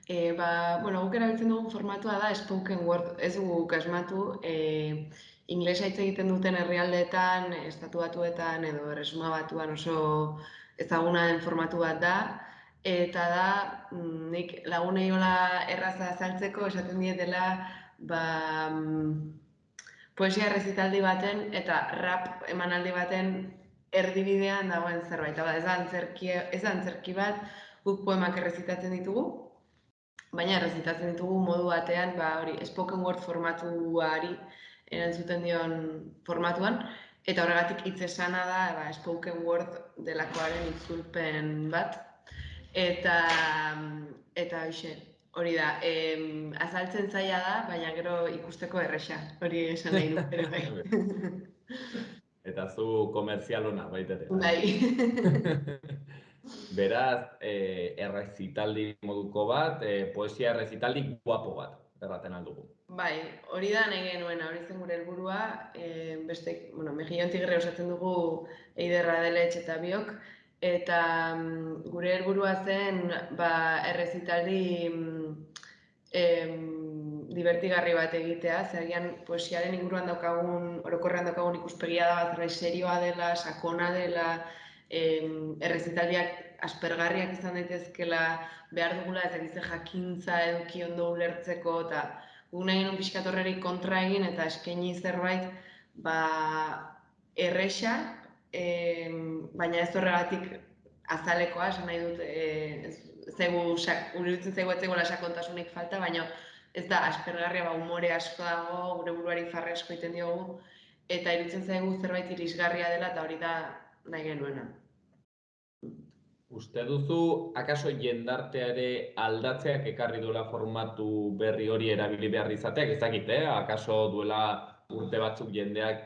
Guk erabiltzen dugun formatua da spoken word, ez dugu asmatu, inglesa hitz egiten duten herrialdeetan, estatu batuetan edo erresuma batuan oso ezaguna den formatu bat da, eta da, nik lagunei hola erraza azaltzeko esaten dietela, poesia errezitaldi baten eta rap emanaldi baten erdibidean dagoen zerbait. Ez da antzerki bat, guk poemak errezitatzen ditugu, baina errezitatzen ditugu modu batean, spoken word formatuari erantzuten dion formatuan, eta horregatik hitz esana da spoken word delakoaren itzulpen bat. Eta hoxe, hori da, azaltzen zaila da, baina gero ikusteko erresa, hori esan nahi du, ere bai. Eta zu komerzialona baitere. Bai. Beraz, errezitaldi moduko bat, poesia errezitaldi guapo bat, erraten aldugu. Bai, hori da nahi genuena, hori zen gure helburua, Mejillon Tigre osatzen dugu Eider Radeletx eta biok, eta gure helburua zen errezitaldi divertigarri bat egitea, zeragian poesiaren inguruan orokorrean daukagun ikuspegia da, zerbait serioa dela, sakona dela, errezitaldiak aspergarriak izan daitezkela, behar dugula ez dakize jakintza eduki ondo ulertzeko, eta guk nahi genuen pixkat horreri kontra egin eta eskaini zerbait erresa, baina ez horregatik azalekoa, esan nahi dut, iruditzen zaigu ez zegoela sakontasunik falta, baina ez da aspergarria, umore asko dago, gure buruari farre asko egiten diogu, eta iruditzen zaigu zerbait irisgarria dela eta hori da nahi genuena. Uste duzu, akaso jendarteare aldatzeak ekarri duela formatu berri hori erabili behar izateak, ez dakit, akaso duela urte batzuk jendeak,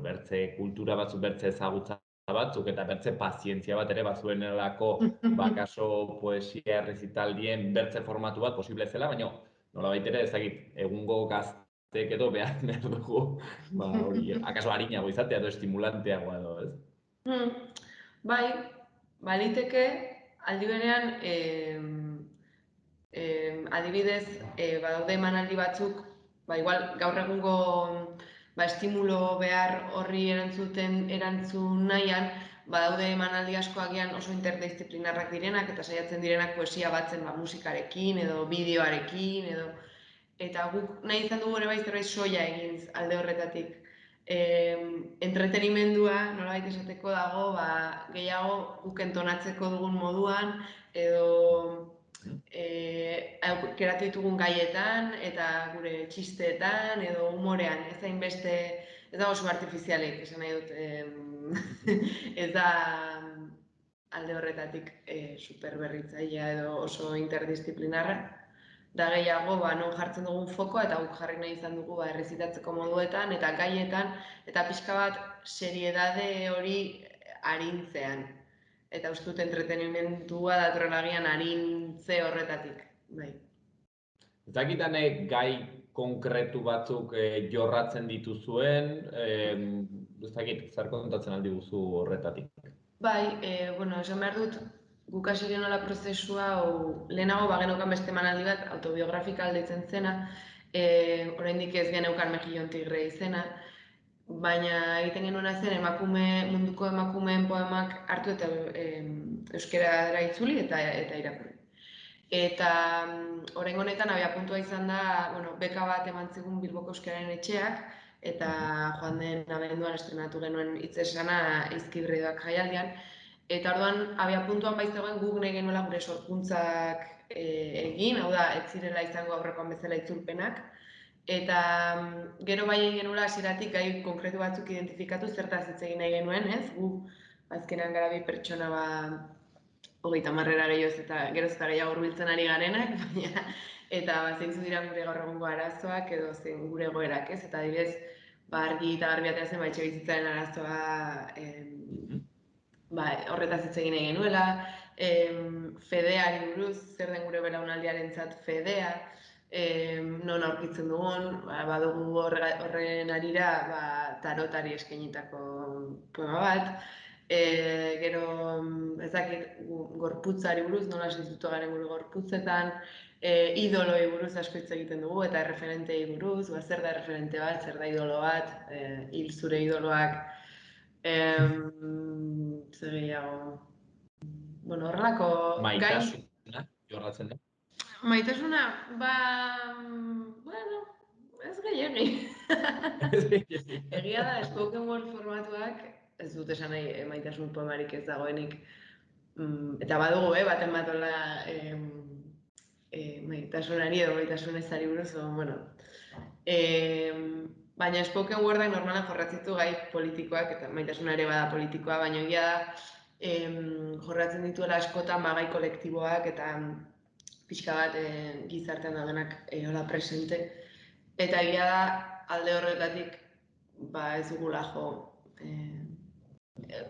bertze kultura batzuk, bertze ezagutza batzuk eta bertze pazientzia bat ere bazuenelako akaso poesia errezitaldien bertze formatu bat posible zela, baina nolabait ere ez dakit, egungo gazteek edo behar dugu, akaso harinago izatea edo estimulanteagoa edo, ez? Bai, baliteke, aldi berean, adibidez, badaude emanaldi batzuk, igual gaur egungo estimulo behar horri erantzun nahian, badaude emanaldi asko agian oso interdisciplinarrak direnak eta saiatzen direnak poesia batzen musikarekin edo bideoarekin edo eta guk nahi izan dugu ere bai zerbait soila egin alde horretatik. Entretenimendua nolabait esateko dago gehiago guk entonatzeko dugun moduan edo aukeratu ditugun gaietan eta gure txisteetan edo humorean, ez hainbeste, ez da oso artifizialik, esan nahi dut, ez da alde horretatik superberritzailea edo oso interdisciplinarra, da gehiago non jartzen dugun fokoa eta guk jarri nahi izan dugu errezitatzeko moduetan eta gaietan eta pixka bat seriedade hori arintzean. Eta uste dut entretenimendua datorrela agian arintze horretatik, bai. Ez dakitan gai konkretu batzuk jorratzen dituzuen, ez dakit, zer kontatzen aldi guzu horretatik? Bai, esan behar dut, guk hasi genuela prozesua, lehenago geneukan beste emanaldi bat, autobiografika deitzen zena, oraindik ez geneukan Mejillon Tigre izena, baina egiten genuena zen munduko emakumeen poemak hartu eta euskerara itzuli eta irakurri. Eta oraingo honetan abiapuntua izan da, beka bat eman zigun Bilboko Euskararen Etxeak, eta joan den abenduan estrenatu genuen hitzesana Izkibredoak jaialdian. Eta orduan abiapuntuan baizegoen guk nahi genuela gure sorkuntzak egin, hau da, ez zirela izango aurrekoan bezala itzulpenak. Eta gero bai egin genuela hasieratik gai konkretu batzuk identifikatu zertaz hitz egin nahi genuen, ez? Gu azkenean gara bi pertsona 30 gehiagoz eta geroz eta gehiago hurbiltzen ari garenak, baina eta zeintzu dira gure gaur egungo arazoak edo zein gure egoerak, ez? Eta adibidez, argi eta garbi atera zen etxebizitzaren arazoa horretaz hitz egin nahi genuela, fedeari buruz, zer den gure belaunaldiarentzat fedea, non aurkitzen dugun, badugu horren arira tarotari eskainitako poema bat, gero ez dakit gorputzari buruz, nola sentitu garen gure gorputzetan, idoloi buruz asko hitz egiten dugu eta erreferentei buruz, zer da erreferente bat, zer da idolo bat, hil zure idoloak, zer gehiago, horrelako Maitasuna, jorratzen da. Maitasuna, ez gehiagi. Egia da, spoken word formatuak, ez dut esan nahi maitasun poemarik ez dagoenik. Eta badugu, baten bat hola maitasunari edo maitasun ezari buruz, baina spoken wordak normalan jorratzitu gai politikoak, eta maitasuna ere bada politikoa, baina egia da jorratzen dituela askotan gai kolektiboak eta pixka bat gizartean daudenak hola presente. Eta egia da, alde horretatik, ez dugula jo,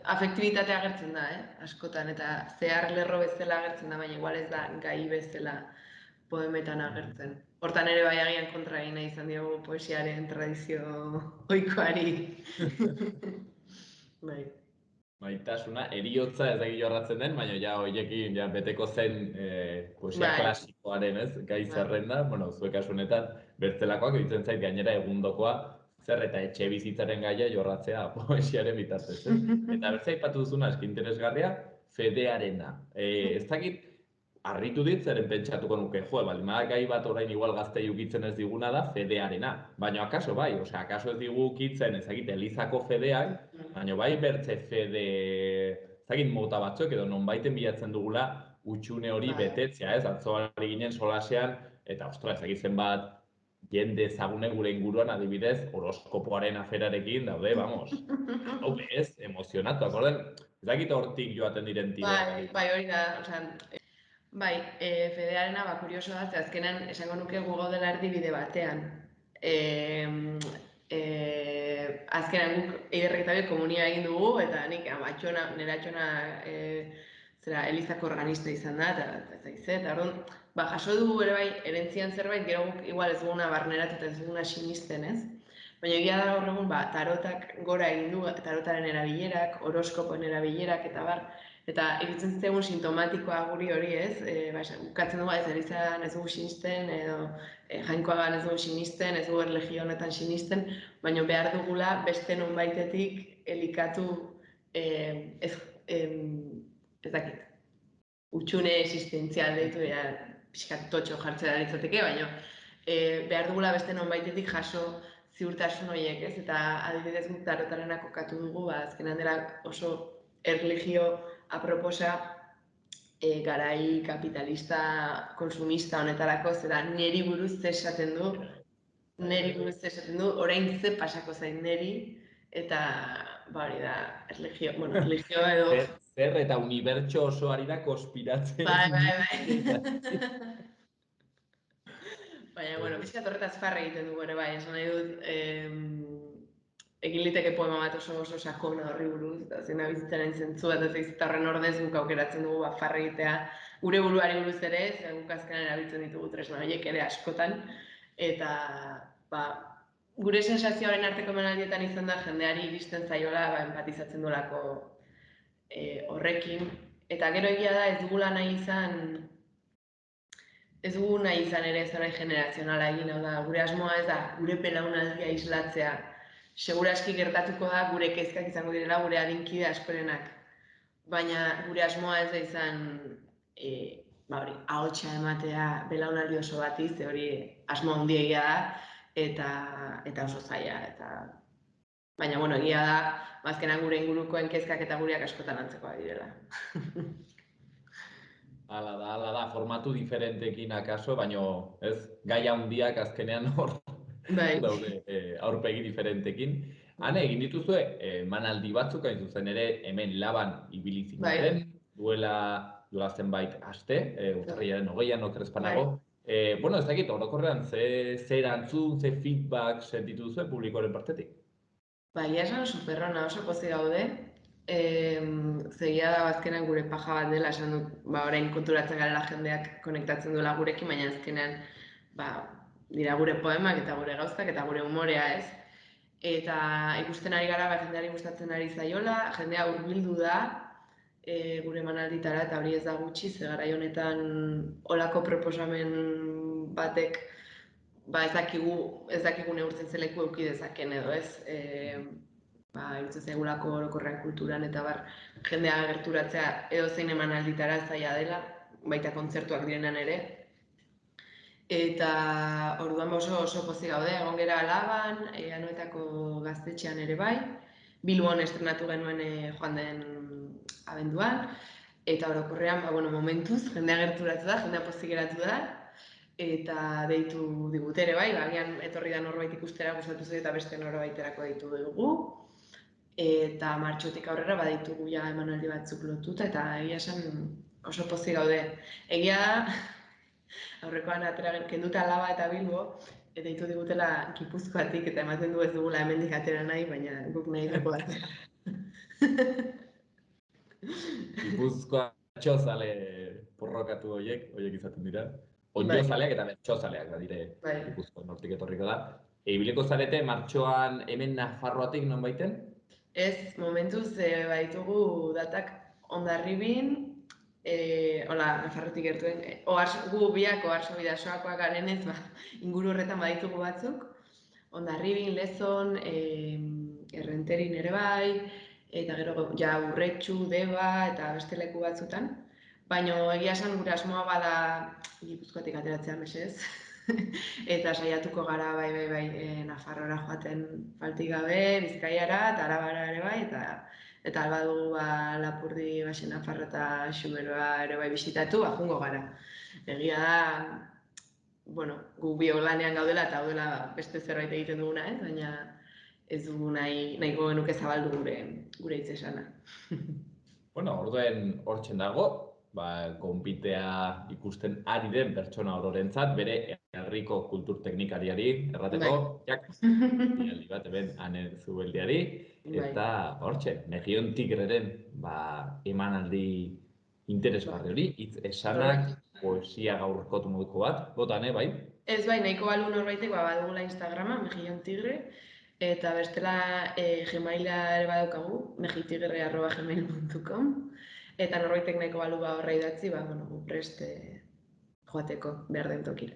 afektibitatea agertzen da, askotan, eta zehar lerro bezala agertzen da, baina igual ez da gai bezala poemetan agertzen. Hortan ere bai agian kontra egin nahi izan diogu poesiaren tradizio ohikoari. Bai. Maitasuna, eriotza ez da jorratzen den, baina ja horiekin beteko zen poesia klasikoaren gai zerrenda, zuek kasu honetan bertzelakoak egiten zait gainera egundokoa zer eta etxe bizitzaren gaia jorratzea poesiaren bitartez. Eta bertza aipatu duzuna eski interesgarria, fedearena. Ez dakit, harritu dit zeren pentsatuko nuke, gai bat orain igual gaztei ukitzen ez diguna da fedearena. Baina akaso bai, akaso ez digu ukitzen ezagite Elizako fedeak, baina bai bertze fede, ezagit mota batzuek edo nonbaiten bilatzen dugula utxune hori betetzea, ez? Atzoari ginen solasean, eta ostra, ezagitzen bat jende ezagune gure inguruan adibidez horoskopoaren aferarekin daude, vamos. Hau ez, emozionatuak, orden, ezagite hortik joaten diren tiroak. Bai, hori da, bai, fedearena kurioso da, azkenan esango nuke gu gaudela erdibide batean. Azkenan guk Eiderrek komunia egin dugu, eta nik nire atxona Elizako organista izan da, eta orduan, jaso dugu ere bai, erentzian zerbait, gero guk igual ez duguna barneratu eta ez duguna sinisten, ez? Baina egia da gaur egun, tarotak gora egin du, tarotaren erabilerak, horoskopoen erabilerak, eta bar, eta iritzen zitzaigun sintomatikoa guri hori, ez? Bukatzen dugu ez Elizan ez dugu sinisten, edo Jainkoagan ez dugu sinisten, ez dugu erlegio honetan sinisten, baina behar dugula beste nonbaitetik elikatu ez dakit, utxune existentzial deitu, pixkat totxo jartzea litzateke, baina behar dugula beste nonbaitetik jaso ziurtasun horiek, ez? Eta adibidez guk tarotarena kokatu dugu, azkenan dela oso erlijio aproposa garai kapitalista, konsumista honetarako, zera niri buruz esaten du, orain ze pasako zain niri, eta hori da, erlijio edo... Zer eta unibertso osoari da konspiratzen. Bai. Baina, pixkat horretaz farra egiten dugu ere bai, esan nahi dut, egin liteke poema bat oso sakona horri buruz, eta zena bizitzaren zentzua, eta zeizita horren ordez guk aukeratzen dugu farra egitea gure buruari buruz ere, ze guk azkenan erabiltzen ditugu tresna horiek ere askotan, eta gure sensazioaren arteko emanaldietan izan da jendeari iristen zaiola empatizatzen duelako horrekin, eta gero egia da ez dugula nahi izan, ez dugu nahi izan ere zerbait generazionala egin, hau da, gure asmoa ez da gure belaunaldia islatzea seguraski gertatuko da gure kezkak izango direla gure adinkide askorenak. Baina gure asmoa ez da izan ahotsa ematea belaunaldi oso bati, ze hori asmo handiegia da eta oso zaila. Baina, egia da, azkenan gure ingurukoen kezkak eta gureak askotan antzekoak direla. Hala da, formatu diferentekin akaso, baina ez, gai handiak azkenean hor daude aurpegi diferentekin. Hane, egin dituzue, emanaldi batzuk, hain zuzen ere, hemen Laban ibili zineten, duela zenbait aste, urtarrilaren 20an okerrezpanago. Ez dakit, orokorrean, ze erantzun, ze feedback sentitu duzue publikoaren partetik? Egia esan superrona, oso pozik gaude. Zegia da azkenan gure paja bat dela, esan dut, orain konturatzen garela jendeak konektatzen duela gurekin, baina azkenan dira gure poemak eta gure gauztak eta gure umorea, ez? Eta ikusten ari gara, jendeari gustatzen ari zaiola, jendea hurbildu da gure emanalditara, eta hori ez da gutxi, ze garai honetan olako proposamen batek ez dakigu neurtzen zeleku eduki dezaken edo, ez? Irutzen zaigulako orokorrean kulturan eta jendea gerturatzea edozein emanalditara zaila dela, baita kontzertuak direnan ere. Eta orduan oso pozik gaude, egon gera Laban, Anoetako gaztetxean ere bai, Bilbon estrenatu genuen joan den abenduan, eta orokorrean, momentuz, jendea gerturatu da, jendea pozik geratu da, eta deitu digute ere bai, agian etorri da norbait ikustera gustatu zaio eta beste norbaiterako deitu dugu. Eta martxotik aurrera baditugu emanaldi batzuk lotuta eta egia esan oso pozik gaude. Egia da, aurrekoan atera kenduta Laba eta Bilbo, deitu digutela Gipuzkoatik eta ematen du ez dugula hemendik atera nahi, baina guk nahi dugu atera. Gipuzkoa txozale porrokatu horiek izaten dira. Onjozaleak eta bertxozaleak da dire Gipuzkoa nortik etorriko da. Ibiliko zarete martxoan hemen Nafarroatik non baiten? Ez, momentuz baditugu datak Hondarribin, Nafarrotik gertuen, gu biak Oarso Bidasoakoak garenez, inguru horretan baditugu batzuk, Hondarribin, Lezon, Errenterin ere bai, eta gero Urretxu, Deba eta beste leku batzutan. Baina egia esan gure asmoa bada Gipuzkoatik ateratzea mesedez. Eta saiatuko gara bai Nafarroara joaten faltik gabe, Bizkaiara eta Arabara ere bai, eta alba dugu Lapurdi, Baxe Nafarro eta Xumeroa ere bai bisitatu, jungo gara. Egia da, gu biok lanean gaudela eta gaudela beste zerbait egiten duguna, baina ez dugu nahiko genuke zabaldu gure hitz esana. Orduen hortzen dago, konpitea ikusten ari den pertsona ororentzat, bere herriko kultur teknikariari errateko, aldi bat eben Ane Zubeldiari, eta hortzen, Mejion Tigreren emanaldi interesgarri hori, hitz esanak, poesia gaurkotu moduko bat, botane, bai? Ez bai, nahiko balu norbaitek badugula Instagrama, Mejion Tigre, eta bestela Gmaila ere badaukagu, mejitigre@gmail.com, eta norbaitek nahiko balu horra idatzi, prest joateko behar den tokira.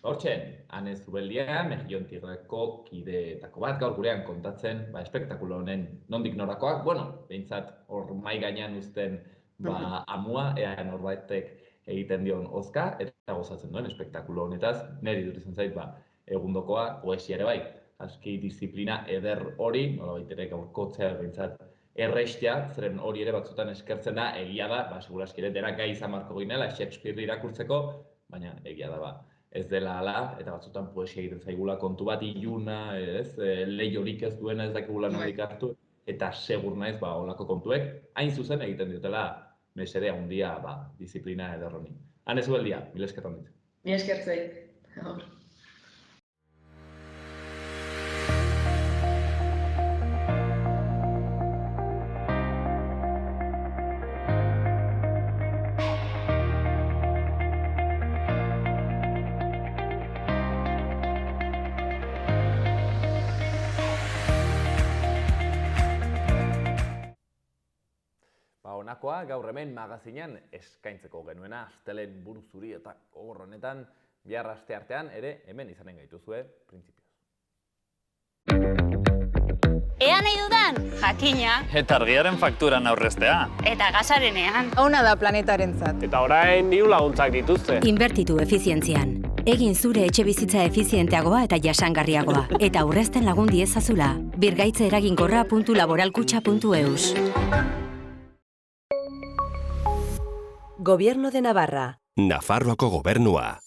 Hortzen, Ane Zubeldia, Mejion Tigreko kideetako bat, gaur gurean kontatzen, espektakulo honen nondik norakoak, behintzat hor mai gainean uzten amua, ea norbaitek egiten dion ozka, eta gozatzen duen espektakulo honetaz, niri duritzen zait, egundokoa poesia ere bai. Aski disiplina eder hori, nolabait ere gaurkotzea behintzat errestea, zeren hori ere batzutan eskertzen da, egia da, seguraski ere dena gai izan marko ginela, Shakespeare irakurtzeko, baina egia da, ez dela ala, eta batzutan poesia egiten zaigula kontu bat iluna, lehiorik ez duena ez dakigula nondik hartu, eta segur naiz olako kontuek, hain zuzen egiten diotela mesede handia disiplina eder honi. Ane Zubeldia, mila esker handit. Mila esker zuei. Honakoa gaur hemen magazinean eskaintzeko genuena, astelehen buru zuri eta gogor honetan, bihar asteartean ere hemen izanen gaituzue, printzipioz. Ea nahi dudan, jakina. Eta argiaren fakturan aurreztea. Eta gasarenean. Ona da planetarentzat. Eta orain diru laguntzak dituzte. Inbertitu efizientzian. Egin zure etxebizitza efizienteagoa eta jasangarriagoa. Eta aurrezten lagun diezazula. Birgaitze eraginkorra.laboralkutxa.eus. Gobierno de Navarra. Nafarroako gobernua.